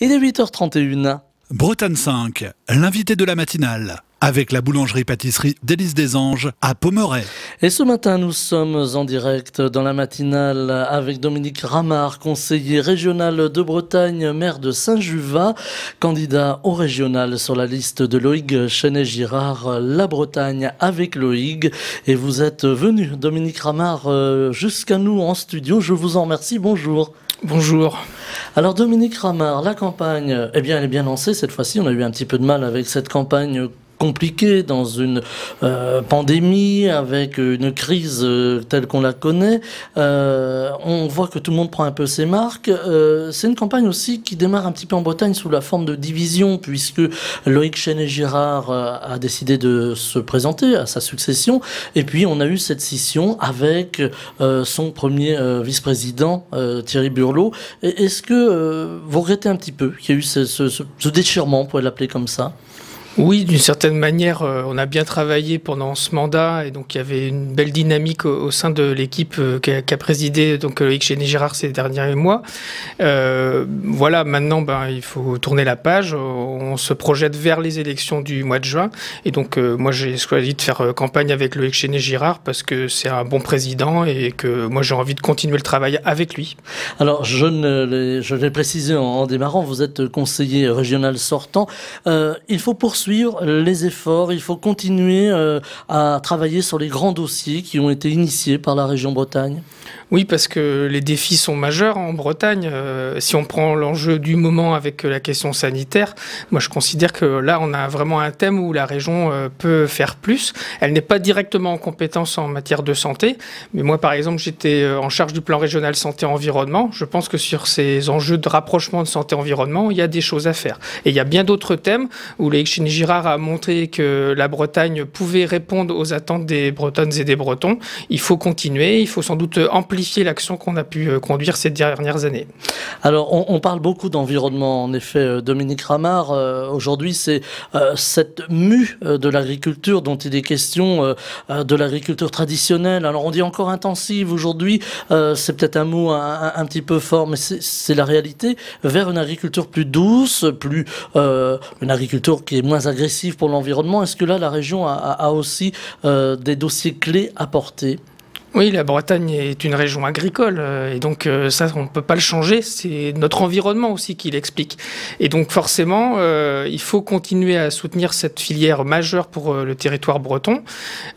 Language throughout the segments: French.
Il est 8h31. Bretagne 5, l'invité de la matinale, avec la boulangerie-pâtisserie d'Élise des Anges à Pommerais. Et ce matin, nous sommes en direct dans la matinale avec Dominique Ramard, conseiller régional de Bretagne, maire de Saint-Juvat, candidat au régional sur la liste de Loïg Chenet-Girard, la Bretagne avec Loïg. Et vous êtes venu, Dominique Ramard, jusqu'à nous en studio. Je vous en remercie. Bonjour. Bonjour. Alors Dominique Ramard, la campagne, eh bien, elle est bien lancée cette fois-ci. On a eu un petit peu de mal avec cette campagne compliquée dans une pandémie, avec une crise telle qu'on la connaît. On voit que tout le monde prend un peu ses marques. C'est une campagne aussi qui démarre un petit peu en Bretagne sous la forme de division, puisque Loïg Chenet-Girard a décidé de se présenter à sa succession. Et puis on a eu cette scission avec son premier vice-président, Thierry Burlot. Est-ce que vous regrettez un petit peu qu'il y ait eu ce déchirement, on pourrait l'appeler comme ça ? Oui, d'une certaine manière, on a bien travaillé pendant ce mandat et donc il y avait une belle dynamique au sein de l'équipe qu'a présidé donc Loïg Chenet-Girard ces derniers mois. Voilà, maintenant il faut tourner la page, on se projette vers les élections du mois de juin et donc moi j'ai choisi de faire campagne avec Loïg Chenet-Girard parce que c'est un bon président et que moi j'ai envie de continuer le travail avec lui. Alors je l'ai précisé en démarrant, vous êtes conseiller régional sortant, il faut poursuivre les efforts, il faut continuer à travailler sur les grands dossiers qui ont été initiés par la région Bretagne. Oui, parce que les défis sont majeurs en Bretagne. Si on prend l'enjeu du moment avec la question sanitaire, moi je considère que là on a vraiment un thème où la région peut faire plus. Elle n'est pas directement en compétence en matière de santé, mais moi par exemple j'étais en charge du plan régional santé-environnement. Je pense que sur ces enjeux de rapprochement de santé-environnement, il y a des choses à faire. Et il y a bien d'autres thèmes où Loïg Chenet-Girard a montré que la Bretagne pouvait répondre aux attentes des Bretonnes et des Bretons. Il faut continuer, il faut sans doute amplifier l'action qu'on a pu conduire ces dernières années. Alors, on parle beaucoup d'environnement, en effet, Dominique Ramard. Aujourd'hui, c'est cette mue de l'agriculture dont il est question, de l'agriculture traditionnelle. Alors, on dit encore intensive aujourd'hui, c'est peut-être un mot un petit peu fort, mais c'est la réalité, vers une agriculture plus douce, une agriculture qui est moins agressive pour l'environnement. Est-ce que là, la région a aussi des dossiers clés à porter ? Oui, la Bretagne est une région agricole et donc ça, on ne peut pas le changer. C'est notre environnement aussi qui l'explique. Et donc forcément, il faut continuer à soutenir cette filière majeure pour le territoire breton.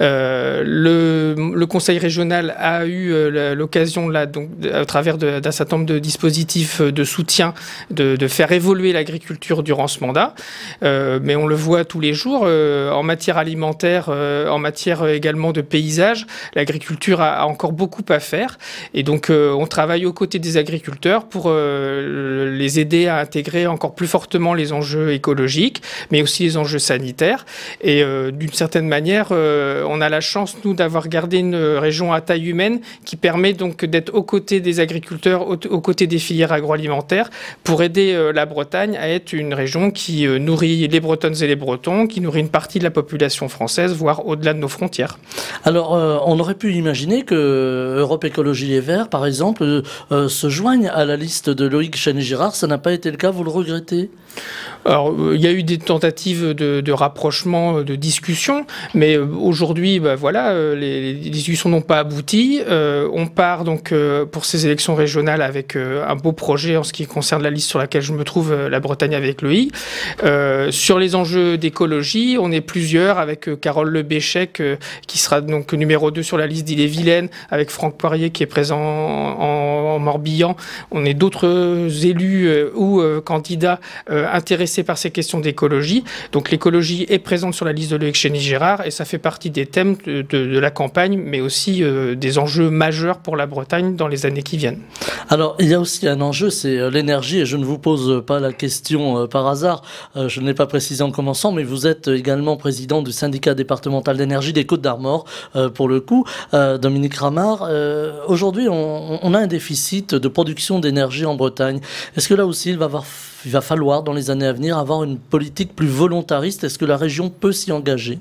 Le Conseil régional a eu l'occasion, là, donc, à travers d'un certain nombre de dispositifs de soutien, de faire évoluer l'agriculture durant ce mandat. Mais on le voit tous les jours, en matière alimentaire, en matière également de paysage, l'agriculture a encore beaucoup à faire et donc on travaille aux côtés des agriculteurs pour les aider à intégrer encore plus fortement les enjeux écologiques mais aussi les enjeux sanitaires et d'une certaine manière on a la chance nous d'avoir gardé une région à taille humaine qui permet donc d'être aux côtés des agriculteurs, aux côtés des filières agroalimentaires pour aider la Bretagne à être une région qui nourrit les Bretonnes et les Bretons, qui nourrit une partie de la population française voire au-delà de nos frontières. Alors on aurait pu imaginer que Europe Écologie Les Verts, par exemple, se joignent à la liste de Loïg Chenet-Girard. Ça n'a pas été le cas, vous le regrettez ? Alors, il y a eu des tentatives de rapprochement, de discussion, mais aujourd'hui, voilà, les discussions n'ont pas abouti. On part donc pour ces élections régionales avec un beau projet en ce qui concerne la liste sur laquelle je me trouve, la Bretagne avec Loïg. Sur les enjeux d'écologie, on est plusieurs avec Carole Lebéchec qui sera donc numéro 2 sur la liste d'Ille-et-Vilaine, avec Franck Poirier qui est présent en Morbihan. On est d'autres élus ou candidats intéressés par ces questions d'écologie. Donc l'écologie est présente sur la liste de Loïg Chenet-Girard et ça fait partie des thèmes de la campagne, mais aussi des enjeux majeurs pour la Bretagne dans les années qui viennent. Alors il y a aussi un enjeu, c'est l'énergie, et je ne vous pose pas la question par hasard, je ne l'ai pas précisé en commençant, mais vous êtes également président du syndicat départemental d'énergie des Côtes-d'Armor, pour le coup, Dominique Ramard. Aujourd'hui, on a un déficit de production d'énergie en Bretagne. Est-ce que là aussi, il va falloir, dans les années à venir, avoir une politique plus volontariste? Est-ce que la région peut s'y engager ?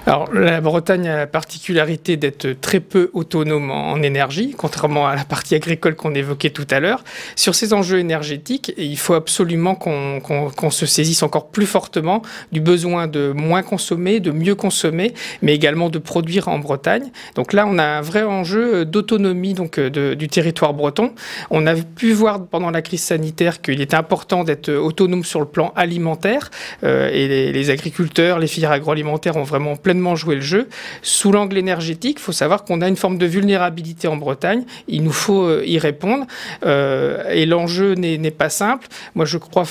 Alors, la Bretagne a la particularité d'être très peu autonome en énergie, contrairement à la partie agricole qu'on évoquait tout à l'heure. Sur ces enjeux énergétiques, il faut absolument qu'on se saisisse encore plus fortement du besoin de moins consommer, de mieux consommer, mais également de produire en Bretagne. Donc là, on a un vrai enjeu d'autonomie du territoire breton. On a pu voir pendant la crise sanitaire qu'il était important d'être autonome sur le plan alimentaire, et les agriculteurs, les filières agroalimentaires ont vraiment pleinement joué le jeu. Sous l'angle énergétique, il faut savoir qu'on a une forme de vulnérabilité en Bretagne. Il nous faut y répondre. Et l'enjeu n'est pas simple. Moi, je crois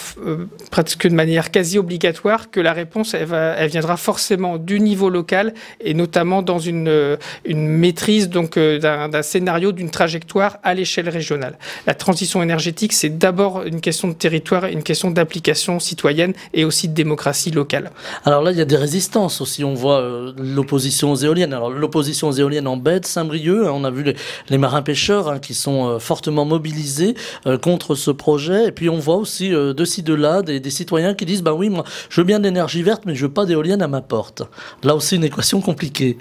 presque de manière quasi obligatoire que la réponse, elle viendra forcément du niveau local et notamment dans une maîtrise d'un scénario, d'une trajectoire à l'échelle régionale. La transition énergétique, c'est d'abord une question de territoire, une question d'application citoyenne et aussi de démocratie locale. Alors là, il y a des résistances aussi. On voit l'opposition aux éoliennes. Alors l'opposition aux éoliennes en baie de Saint-Brieuc, on a vu les marins-pêcheurs qui sont fortement mobilisés contre ce projet. Et puis on voit aussi de ci, de là des citoyens qui disent « bah oui, moi je veux bien de l'énergie verte, mais je veux pas d'éoliennes à ma porte ». Là aussi une équation compliquée.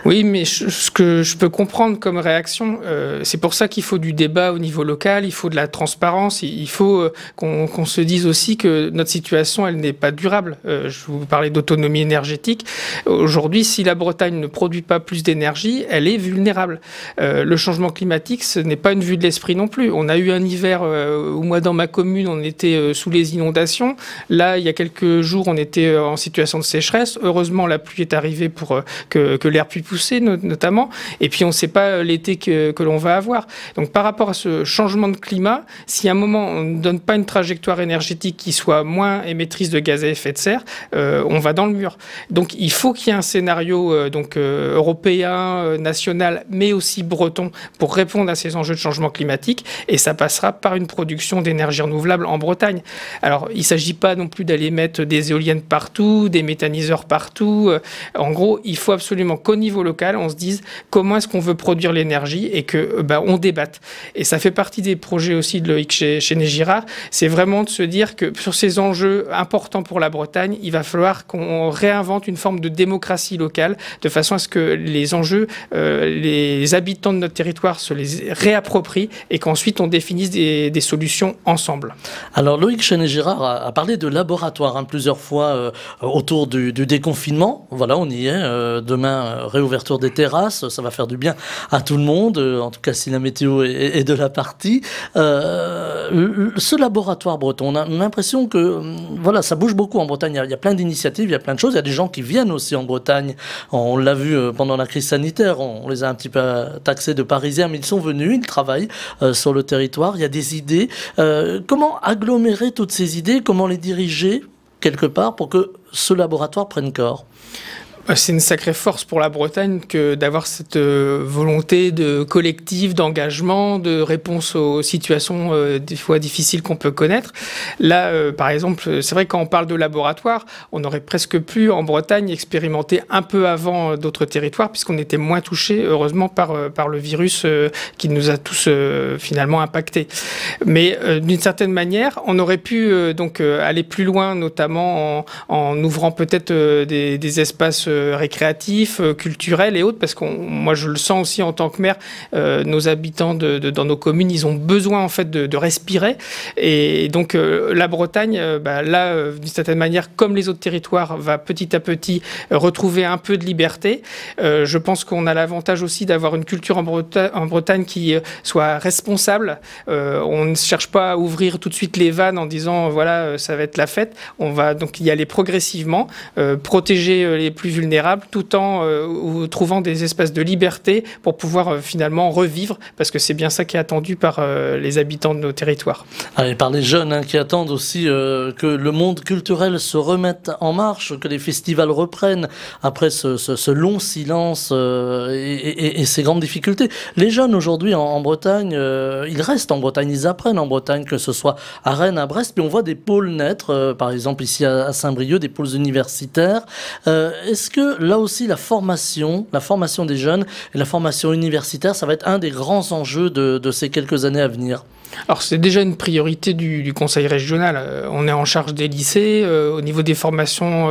Oui, mais ce que je peux comprendre comme réaction, c'est pour ça qu'il faut du débat au niveau local, il faut de la transparence, il faut qu'on se dise aussi que notre situation, elle n'est pas durable. Je vous parlais d'autonomie énergétique. Aujourd'hui, si la Bretagne ne produit pas plus d'énergie, elle est vulnérable. Le changement climatique, ce n'est pas une vue de l'esprit non plus. On a eu un hiver où moi, dans ma commune, on était sous les inondations. Là, il y a quelques jours, on était en situation de sécheresse. Heureusement, la pluie est arrivée pour que l'air puisse pousser notamment, et puis on ne sait pas l'été que l'on va avoir. Donc par rapport à ce changement de climat, si à un moment on ne donne pas une trajectoire énergétique qui soit moins émettrice de gaz à effet de serre, on va dans le mur. Donc il faut qu'il y ait un scénario européen, national, mais aussi breton pour répondre à ces enjeux de changement climatique, et ça passera par une production d'énergie renouvelable en Bretagne. Alors il ne s'agit pas non plus d'aller mettre des éoliennes partout, des méthaniseurs partout. En gros, il faut absolument qu'au niveau local, on se dise comment est-ce qu'on veut produire l'énergie et que on débatte. Et ça fait partie des projets aussi de Loïc Chéné-Girard, c'est vraiment de se dire que sur ces enjeux importants pour la Bretagne, il va falloir qu'on réinvente une forme de démocratie locale de façon à ce que les enjeux, les habitants de notre territoire se les réapproprient et qu'ensuite on définisse des solutions ensemble. Alors Loïc Chéné-Girard a parlé de laboratoire plusieurs fois autour du déconfinement. Voilà, on y est. Demain, réouverture des terrasses, ça va faire du bien à tout le monde, en tout cas si la météo est de la partie. Ce laboratoire breton, on a l'impression que voilà, ça bouge beaucoup en Bretagne. Il y a plein d'initiatives, il y a plein de choses. Il y a des gens qui viennent aussi en Bretagne. On l'a vu pendant la crise sanitaire, on les a un petit peu taxés de Parisiens, mais ils sont venus, ils travaillent sur le territoire. Il y a des idées. Comment agglomérer toutes ces idées? Comment les diriger quelque part pour que ce laboratoire prenne corps? C'est une sacrée force pour la Bretagne que d'avoir cette volonté de collectif, d'engagement, de réponse aux situations des fois difficiles qu'on peut connaître. Là, par exemple, c'est vrai que quand on parle de laboratoire, on aurait presque pu en Bretagne expérimenter un peu avant d'autres territoires puisqu'on était moins touchés, heureusement, par le virus qui nous a tous finalement impactés. Mais d'une certaine manière, on aurait pu aller plus loin, notamment en ouvrant peut-être des espaces récréatifs, culturels et autres, parce que moi je le sens aussi en tant que maire, nos habitants dans nos communes, ils ont besoin en fait de respirer, et donc la Bretagne, là, d'une certaine manière, comme les autres territoires, va petit à petit retrouver un peu de liberté. Je pense qu'on a l'avantage aussi d'avoir une culture en Bretagne qui soit responsable. On ne cherche pas à ouvrir tout de suite les vannes en disant voilà, ça va être la fête. On va donc y aller progressivement, protéger les plus vulnérables, tout en trouvant des espaces de liberté pour pouvoir finalement revivre, parce que c'est bien ça qui est attendu par les habitants de nos territoires. Et par les jeunes qui attendent aussi que le monde culturel se remette en marche, que les festivals reprennent après ce long silence et ces grandes difficultés. Les jeunes aujourd'hui en Bretagne, ils restent en Bretagne, ils apprennent en Bretagne, que ce soit à Rennes, à Brest, puis on voit des pôles naître, par exemple ici à Saint-Brieuc, des pôles universitaires. Est-ce que là aussi la formation des jeunes et la formation universitaire, ça va être un des grands enjeux de ces quelques années à venir? Alors c'est déjà une priorité du Conseil régional. On est en charge des lycées. Au niveau des formations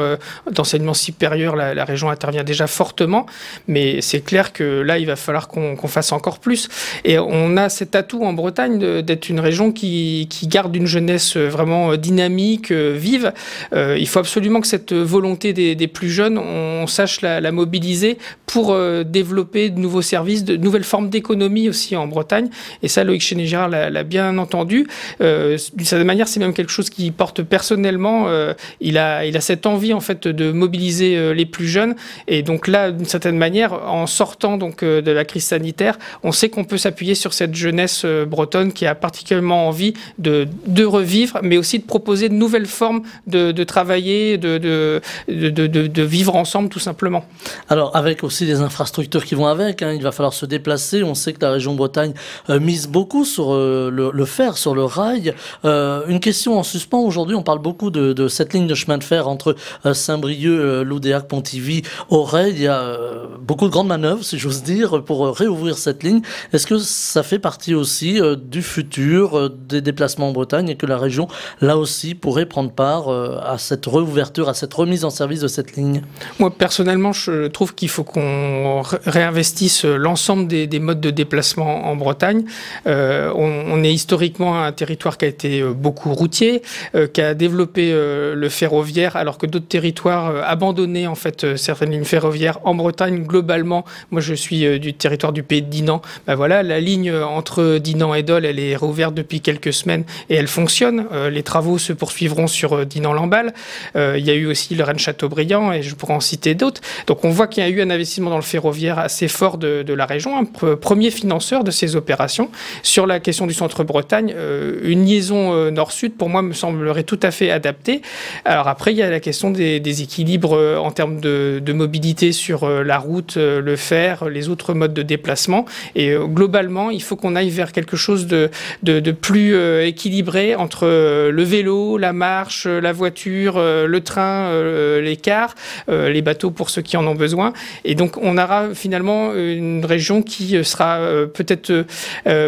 d'enseignement supérieur, la région intervient déjà fortement. Mais c'est clair que là, il va falloir qu'on fasse encore plus. Et on a cet atout en Bretagne d'être une région qui garde une jeunesse vraiment dynamique, vive. Il faut absolument que cette volonté des plus jeunes, on sache la mobiliser pour développer de nouveaux services, de nouvelles formes d'économie aussi en Bretagne. Et ça, Loïc Chénégérard l'a bien entendu. D'une certaine manière, c'est même quelque chose qui porte personnellement. Il a cette envie en fait de mobiliser les plus jeunes. Et donc là, d'une certaine manière, en sortant donc de la crise sanitaire, on sait qu'on peut s'appuyer sur cette jeunesse bretonne qui a particulièrement envie de revivre, mais aussi de proposer de nouvelles formes de travailler, de vivre ensemble tout simplement. Alors avec aussi les infrastructures qui vont avec, hein, il va falloir se déplacer. On sait que la région Bretagne mise beaucoup sur le fer, sur le rail. Une question en suspens aujourd'hui, on parle beaucoup de cette ligne de chemin de fer entre Saint-Brieuc, Loudéac, Pontivy, Auray. Il y a beaucoup de grandes manœuvres, si j'ose dire, pour réouvrir cette ligne. Est-ce que ça fait partie aussi du futur des déplacements en Bretagne et que la région, là aussi, pourrait prendre part à cette réouverture, à cette remise en service de cette ligne? Moi, personnellement, je trouve qu'il faut qu'on réinvestisse l'ensemble des modes de déplacement en Bretagne. On est historiquement un territoire qui a été beaucoup routier, qui a développé le ferroviaire, alors que d'autres territoires abandonnaient en fait certaines lignes ferroviaires. En Bretagne, globalement, moi je suis du territoire du Pays de Dinan. Ben voilà, la ligne entre Dinan et Dole, elle est rouverte depuis quelques semaines et elle fonctionne. Les travaux se poursuivront sur Dinan-Lamballe. Il y a eu aussi le Rennes-Châteaubriand et je pourrais en citer d'autres. Donc on voit qu'il y a eu un investissement dans le ferroviaire assez fort de la région, un premier financeur de ces opérations. Sur la question du centre-Bretagne, une liaison nord-sud, pour moi, me semblerait tout à fait adaptée. Alors après, il y a la question des équilibres en termes de mobilité sur la route, le fer, les autres modes de déplacement. Et globalement, il faut qu'on aille vers quelque chose de plus équilibré entre le vélo, la marche, la voiture, le train, les cars, les bateaux pour ceux qui en ont besoin. Et donc, on aura finalement une région qui sera peut-être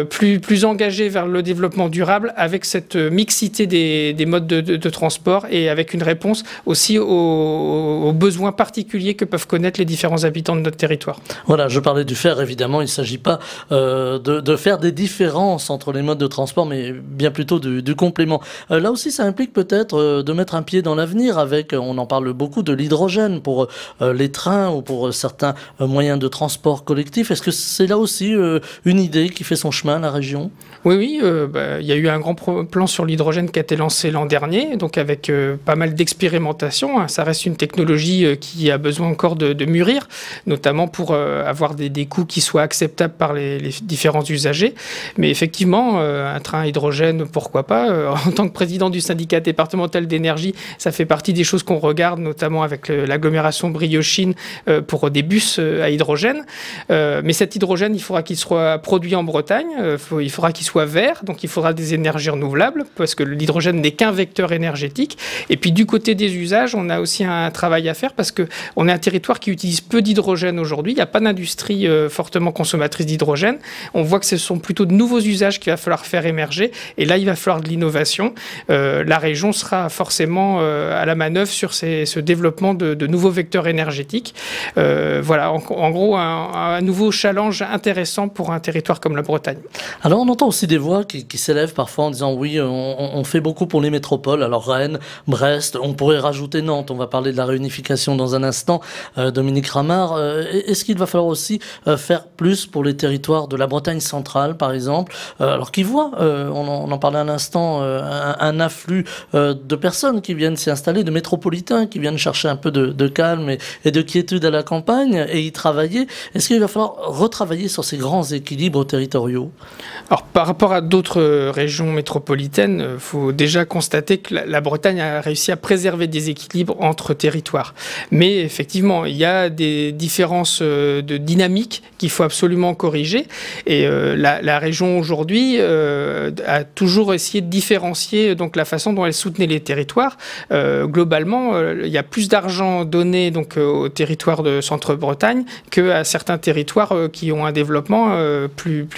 plus engagée vers le développement durable avec cette mixité des modes de transport et avec une réponse aussi aux besoins particuliers que peuvent connaître les différents habitants de notre territoire. Voilà, je parlais du fer, évidemment, il ne s'agit pas de faire des différences entre les modes de transport, mais bien plutôt du complément. Là aussi, ça implique peut-être de mettre un pied dans l'avenir avec, on en parle beaucoup, de l'hydrogène pour les trains ou pour certains moyens de transport collectif. Est-ce que c'est là aussi une idée qui fait son chemin à la région? Oui, il y a eu un grand plan sur l'hydrogène qui a été lancé l'an dernier, donc avec pas mal d'expérimentations. Ça reste une technologie qui a besoin encore de mûrir, notamment pour avoir des coûts qui soient acceptables par les différents usagers. Mais effectivement, un train à hydrogène, pourquoi pas? En tant que président du syndicat départemental d'énergie, ça fait partie des choses qu'on regarde, notamment avec l'agglomération Briochine pour des bus à hydrogène. Mais cet hydrogène, il faudra qu'il soit produit en Bretagne, il faudra qu'il soit vert, donc il faudra des énergies renouvelables, parce que l'hydrogène n'est qu'un vecteur énergétique. Et puis du côté des usages, on a aussi un travail à faire, parce qu'on est un territoire qui utilise peu d'hydrogène aujourd'hui. Il n'y a pas d'industrie fortement consommatrice d'hydrogène. On voit que ce sont plutôt de nouveaux usages qu'il va falloir faire émerger. Et là, il va falloir de l'innovation. La région sera forcément à la manœuvre sur ce développement de nouveaux vecteurs énergétiques. Voilà, en gros, un nouveau challenge intéressant pour un territoire comme la Bretagne. Alors, on entend aussi des voix qui s'élèvent parfois en disant oui, on fait beaucoup pour les métropoles. Alors, Rennes, Brest, on pourrait rajouter Nantes. On va parler de la réunification dans un instant. Dominique Ramard, est-ce qu'il va falloir aussi faire plus pour les territoires de la Bretagne centrale, par exemple, alors qui voient, on en parlait un instant, un afflux de personnes qui viennent s'y installer, de métropolitains qui viennent chercher un peu de calme et de quiétude à la campagne et y travailler. Est-ce qu'il va falloir retravailler sur ces grands équilibres territoriaux? Alors, par rapport à d'autres régions métropolitaines, il faut déjà constater que la Bretagne a réussi à préserver des équilibres entre territoires. Mais effectivement, il y a des différences de dynamique qu'il faut absolument corriger. Et la région aujourd'hui a toujours essayé de différencier donc, la façon dont elle soutenait les territoires. Globalement, il y a plus d'argent donné donc, aux territoires de Centre-Bretagne qu'à certains territoires qui ont un développement plus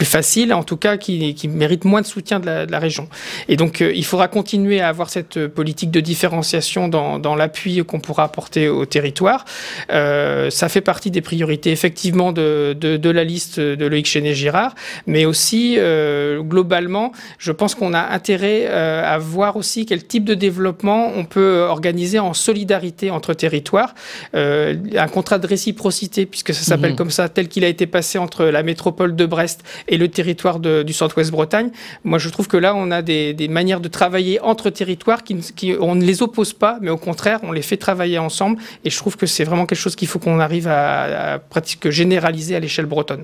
facile en tout cas qui méritent moins de soutien de la région. Et donc il faudra continuer à avoir cette politique de différenciation dans l'appui qu'on pourra apporter au territoire. Ça fait partie des priorités effectivement de la liste de Loïc Chenet-Girard, mais aussi globalement, je pense qu'on a intérêt à voir aussi quel type de développement on peut organiser en solidarité entre territoires. Un contrat de réciprocité, puisque ça s'appelle comme ça, tel qu'il a été passé entre la métropole de Brest et le territoire du Centre-Ouest Bretagne. Moi, je trouve que là, on a des manières de travailler entre territoires on ne les oppose pas, mais au contraire, on les fait travailler ensemble. Et je trouve que c'est vraiment quelque chose qu'il faut qu'on arrive à pratiquer, généraliser à l'échelle bretonne.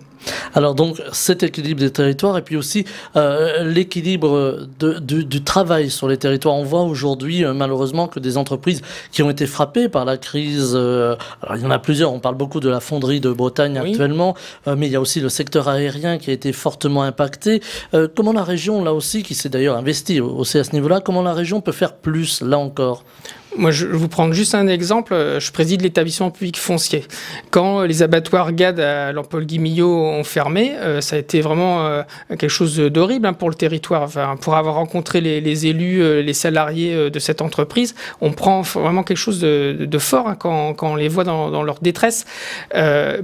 Alors donc, cet équilibre des territoires et puis aussi l'équilibre du travail sur les territoires. On voit aujourd'hui, malheureusement, que des entreprises qui ont été frappées par la crise, alors il y en a plusieurs, on parle beaucoup de la fonderie de Bretagne actuellement, mais il y a aussi le secteur aérien qui a été fortement impacté. Comment la région, là aussi, qui s'est d'ailleurs investie aussi à ce niveau-là, comment la région peut faire plus, là encore ? Moi, je vais vous prendre juste un exemple. Je préside l'établissement public foncier. Quand les abattoirs GAD à Lampol-Guimillot ont fermé, ça a été vraiment quelque chose d'horrible pour le territoire. Enfin, pour avoir rencontré les élus, les salariés de cette entreprise, on prend vraiment quelque chose de fort quand on les voit dans leur détresse. Là,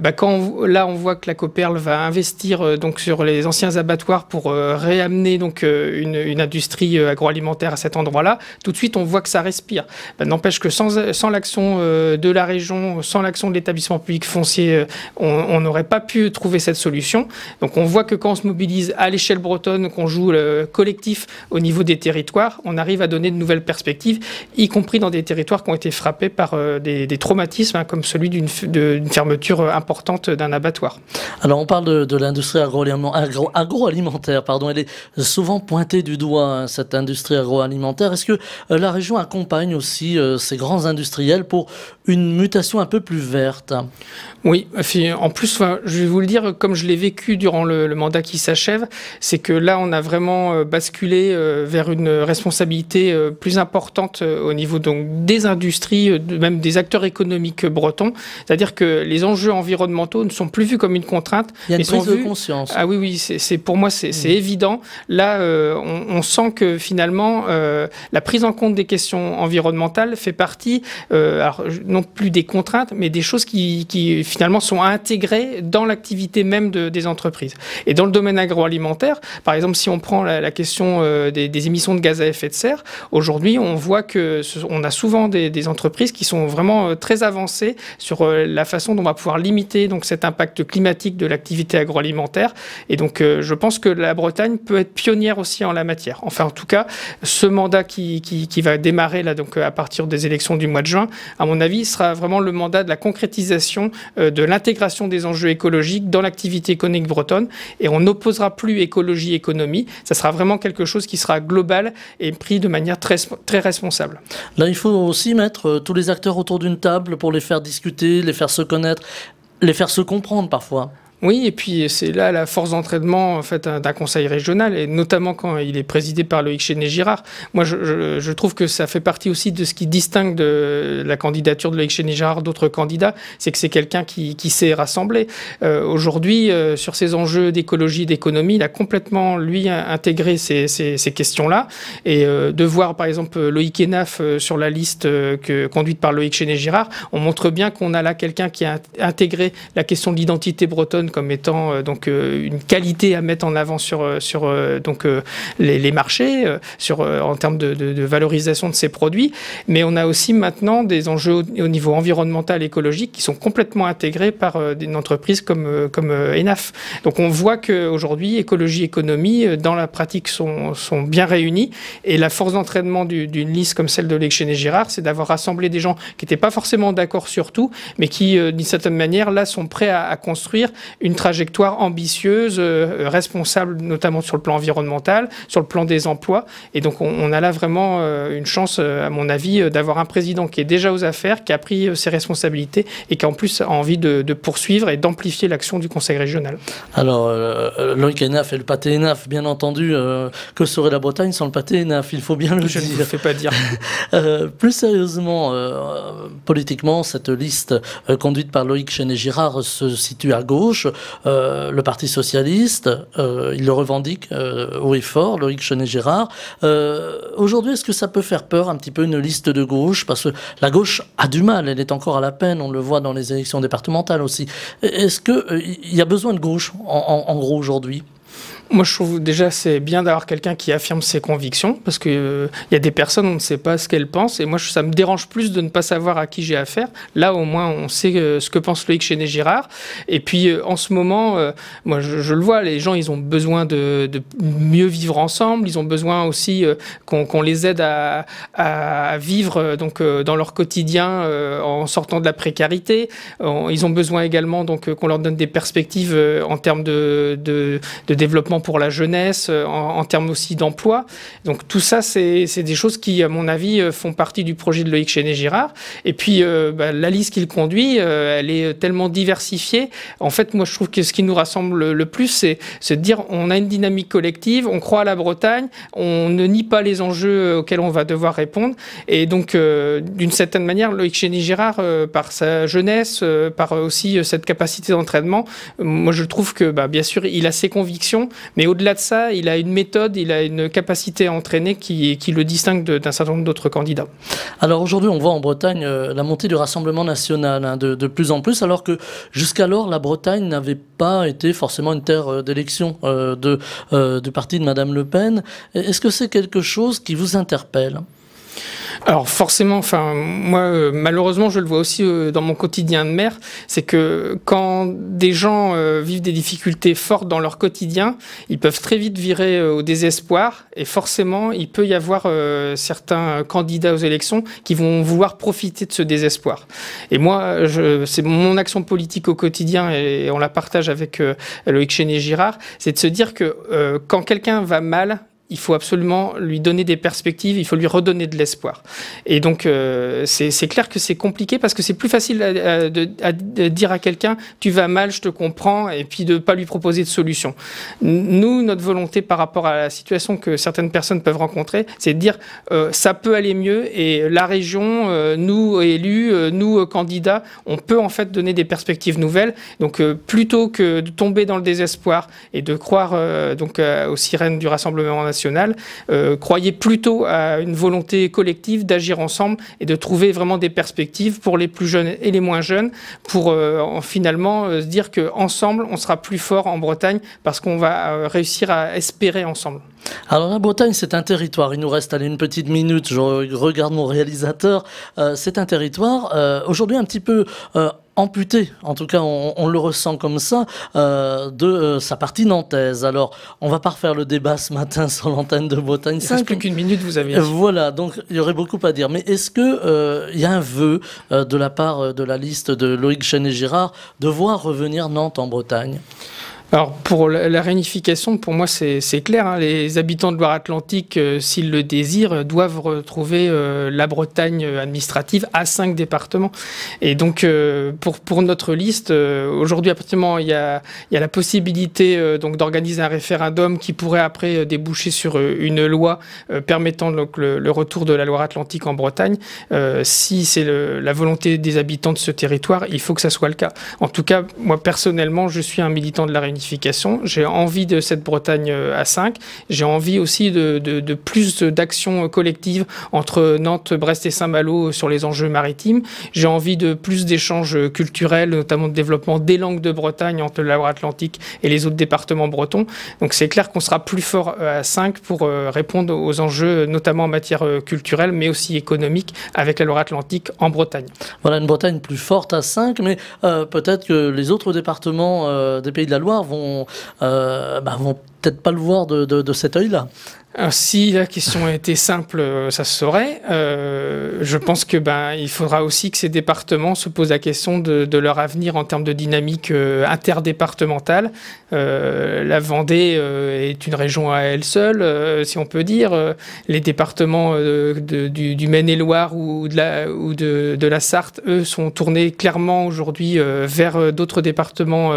on voit que la Coperle va investir donc sur les anciens abattoirs pour réamener donc une industrie agroalimentaire à cet endroit-là. Tout de suite, on voit que ça respire. N'empêche que sans l'action de la région, sans l'action de l'établissement public foncier, on n'aurait pas pu trouver cette solution. Donc on voit que quand on se mobilise à l'échelle bretonne, qu'on joue le collectif au niveau des territoires, on arrive à donner de nouvelles perspectives, y compris dans des territoires qui ont été frappés par des traumatismes, comme celui d'une fermeture importante d'un abattoir. Alors on parle de l'industrie agroalimentaire, pardon. Elle est souvent pointée du doigt, cette industrie agroalimentaire. Est-ce que la région accompagne aussi ces grands industriels pour une mutation un peu plus verte? Oui, en plus, je vais vous le dire, comme je l'ai vécu durant le mandat qui s'achève, c'est que là, on a vraiment basculé vers une responsabilité plus importante au niveau donc, des industries, même des acteurs économiques bretons. C'est-à-dire que les enjeux environnementaux ne sont plus vus comme une contrainte. Il y a une prise de conscience. Ah oui, pour moi, c'est évident. Là, on sent que finalement, la prise en compte des questions environnementales fait partie, alors, non plus des contraintes, mais des choses qui finalement sont intégrées dans l'activité même des entreprises. Et dans le domaine agroalimentaire, par exemple, si on prend la question des émissions de gaz à effet de serre, aujourd'hui, on voit qu'on a souvent des entreprises qui sont vraiment très avancées sur la façon dont on va pouvoir limiter donc, cet impact climatique de l'activité agroalimentaire. Et donc, je pense que la Bretagne peut être pionnière aussi en la matière. Enfin, en tout cas, ce mandat qui va démarrer là, donc, à partir des élections du mois de juin, à mon avis, sera vraiment le mandat de la concrétisation de l'intégration des enjeux écologiques dans l'activité économique bretonne. Et on n'opposera plus écologie-économie. Ça sera vraiment quelque chose qui sera global et pris de manière très, très responsable. Là, il faut aussi mettre tous les acteurs autour d'une table pour les faire discuter, les faire se connaître, les faire se comprendre parfois. Oui, et puis c'est là la force d'entraînement en fait, d'un conseil régional, et notamment quand il est présidé par Loïc Chenet-Girard. Moi, je trouve que ça fait partie aussi de ce qui distingue de la candidature de Loïc Chenet-Girard d'autres candidats, c'est que c'est quelqu'un qui sait rassembler. Aujourd'hui, sur ces enjeux d'écologie et d'économie, il a complètement, lui, intégré ces questions-là. Et de voir, par exemple, Loïc Hénaf sur la liste conduite par Loïc Chenet-Girard, on montre bien qu'on a là quelqu'un qui a intégré la question de l'identité bretonne comme étant une qualité à mettre en avant sur les marchés, en termes de valorisation de ces produits. Mais on a aussi maintenant des enjeux au niveau environnemental et écologique qui sont complètement intégrés par une entreprise comme Hénaf. Donc on voit qu'aujourd'hui, écologie et économie, dans la pratique, sont bien réunis. Et la force d'entraînement d'une liste comme celle de Loïc Chenet-Girard, c'est d'avoir rassemblé des gens qui n'étaient pas forcément d'accord sur tout, mais qui, d'une certaine manière, là, sont prêts à construire une trajectoire ambitieuse, responsable, notamment sur le plan environnemental, sur le plan des emplois. Et donc, on a là vraiment une chance, à mon avis, d'avoir un président qui est déjà aux affaires, qui a pris ses responsabilités et qui, en plus, a envie de poursuivre et d'amplifier l'action du Conseil régional. Alors, Loïc Hénaf et le pâté Hénaf, bien entendu, que serait la Bretagne sans le pâté Hénaf? Il faut bien le dire. Je ne vous le fais pas dire. Plus sérieusement, politiquement, cette liste conduite par Loïc Chenet-Girard se situe à gauche. le Parti socialiste, il le revendique haut et fort, Loïc Chenet-Girard. Aujourd'hui, est-ce que ça peut faire peur un petit peu une liste de gauche? Parce que la gauche a du mal, elle est encore à la peine, on le voit dans les élections départementales aussi. Est-ce qu'il y a besoin de gauche, en gros, aujourd'hui? Moi, je trouve déjà c'est bien d'avoir quelqu'un qui affirme ses convictions, parce que y a des personnes, on ne sait pas ce qu'elles pensent, et moi, ça me dérange plus de ne pas savoir à qui j'ai affaire. Là, au moins, on sait ce que pense Loïc Chenet-Girard. Et puis, en ce moment, moi, je le vois, les gens, ils ont besoin de mieux vivre ensemble. Ils ont besoin aussi qu'on les aide à vivre donc dans leur quotidien en sortant de la précarité. Ils ont besoin également donc qu'on leur donne des perspectives en termes de développement pour la jeunesse, en termes aussi d'emploi. Donc tout ça, c'est des choses qui, à mon avis, font partie du projet de Loïc Chenet-Girard. Et puis, la liste qu'il conduit, elle est tellement diversifiée. En fait, moi, je trouve que ce qui nous rassemble le plus, c'est de dire on a une dynamique collective, on croit à la Bretagne, on ne nie pas les enjeux auxquels on va devoir répondre. Et donc, d'une certaine manière, Loïc Chenet-Girard, par sa jeunesse, par aussi cette capacité d'entraînement, moi, je trouve que, bien sûr, il a ses convictions, mais au-delà de ça, il a une méthode, il a une capacité à entraîner qui le distingue d'un certain nombre d'autres candidats. Alors aujourd'hui, on voit en Bretagne la montée du Rassemblement national de plus en plus, alors que jusqu'alors, la Bretagne n'avait pas été forcément une terre d'élection du parti de Madame Le Pen. Est-ce que c'est quelque chose qui vous interpelle ? Alors forcément, moi malheureusement je le vois aussi dans mon quotidien de maire, c'est que quand des gens vivent des difficultés fortes dans leur quotidien, ils peuvent très vite virer au désespoir et forcément il peut y avoir certains candidats aux élections qui vont vouloir profiter de ce désespoir. Et moi, c'est mon action politique au quotidien et on la partage avec Loïc Chenet-Girard, c'est de se dire que quand quelqu'un va mal, il faut absolument lui donner des perspectives, il faut lui redonner de l'espoir. Et donc, c'est clair que c'est compliqué parce que c'est plus facile de dire à quelqu'un « tu vas mal, je te comprends » et puis de ne pas lui proposer de solution. Nous, notre volonté par rapport à la situation que certaines personnes peuvent rencontrer, c'est de dire ça peut aller mieux et la région, nous élus, nous candidats, on peut en fait donner des perspectives nouvelles. Donc, plutôt que de tomber dans le désespoir et de croire aux sirènes du Rassemblement national, croyez plutôt à une volonté collective d'agir ensemble et de trouver vraiment des perspectives pour les plus jeunes et les moins jeunes pour finalement se dire qu'ensemble, on sera plus fort en Bretagne parce qu'on va réussir à espérer ensemble. Alors la Bretagne, c'est un territoire. Il nous reste une petite minute. Je regarde mon réalisateur. C'est un territoire aujourd'hui un petit peu amputé, en tout cas on le ressent comme ça, de sa partie nantaise. Alors, on va pas refaire le débat ce matin sur l'antenne de Bretagne 5. Il ne reste plus qu'une minute, vous avez dit. Voilà, donc il y aurait beaucoup à dire. Mais est-ce que y a un vœu de la part de la liste de Loïc Chenet-Girard de voir revenir Nantes en Bretagne ? Alors pour la réunification, pour moi c'est clair, hein, les habitants de Loire-Atlantique, s'ils le désirent, doivent retrouver la Bretagne administrative à 5 départements. Et donc pour notre liste, aujourd'hui absolument il y a la possibilité donc d'organiser un référendum qui pourrait après déboucher sur une loi permettant donc le retour de la Loire-Atlantique en Bretagne. Si c'est la volonté des habitants de ce territoire, il faut que ça soit le cas. En tout cas, moi personnellement, je suis un militant de la réunification. J'ai envie de cette Bretagne à 5. J'ai envie aussi de plus d'actions collectives entre Nantes, Brest et Saint-Malo sur les enjeux maritimes. J'ai envie de plus d'échanges culturels, notamment de développement des langues de Bretagne entre la Loire-Atlantique et les autres départements bretons. Donc c'est clair qu'on sera plus fort à 5 pour répondre aux enjeux, notamment en matière culturelle, mais aussi économique, avec la Loire-Atlantique en Bretagne. Voilà, une Bretagne plus forte à 5, mais peut-être que les autres départements des Pays de la Loire vont peut-être pas le voir de cet œil-là. Alors, si la question était simple, ça se saurait. Je pense que il faudra aussi que ces départements se posent la question de leur avenir en termes de dynamique interdépartementale. La Vendée est une région à elle seule, si on peut dire. Les départements du Maine-et-Loire ou de la Sarthe, eux, sont tournés clairement aujourd'hui vers d'autres départements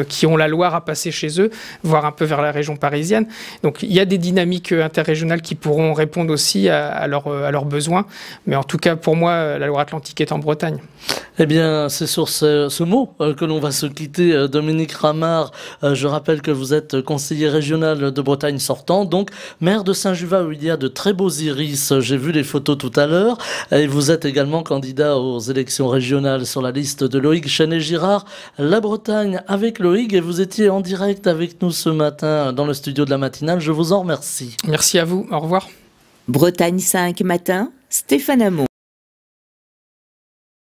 qui ont la Loire à passer chez eux, voire un peu vers la région parisienne. Donc il y a des dynamiques interrégionales qui pourront répondre aussi à leurs besoins. Mais en tout cas, pour moi, la Loire-Atlantique est en Bretagne. Eh bien, c'est sur ce mot que l'on va se quitter, Dominique Ramard. Je rappelle que vous êtes conseiller régional de Bretagne sortant, donc maire de Saint-Juvat où il y a de très beaux iris. J'ai vu les photos tout à l'heure. Et vous êtes également candidat aux élections régionales sur la liste de Loïc Chenet-Girard, la Bretagne avec Loïc. Et vous étiez en direct avec nous ce matin dans le studio de la matinale. Je vous en remercie. Merci à vous. Au revoir. Bretagne 5 matin, Stéphane Hamon.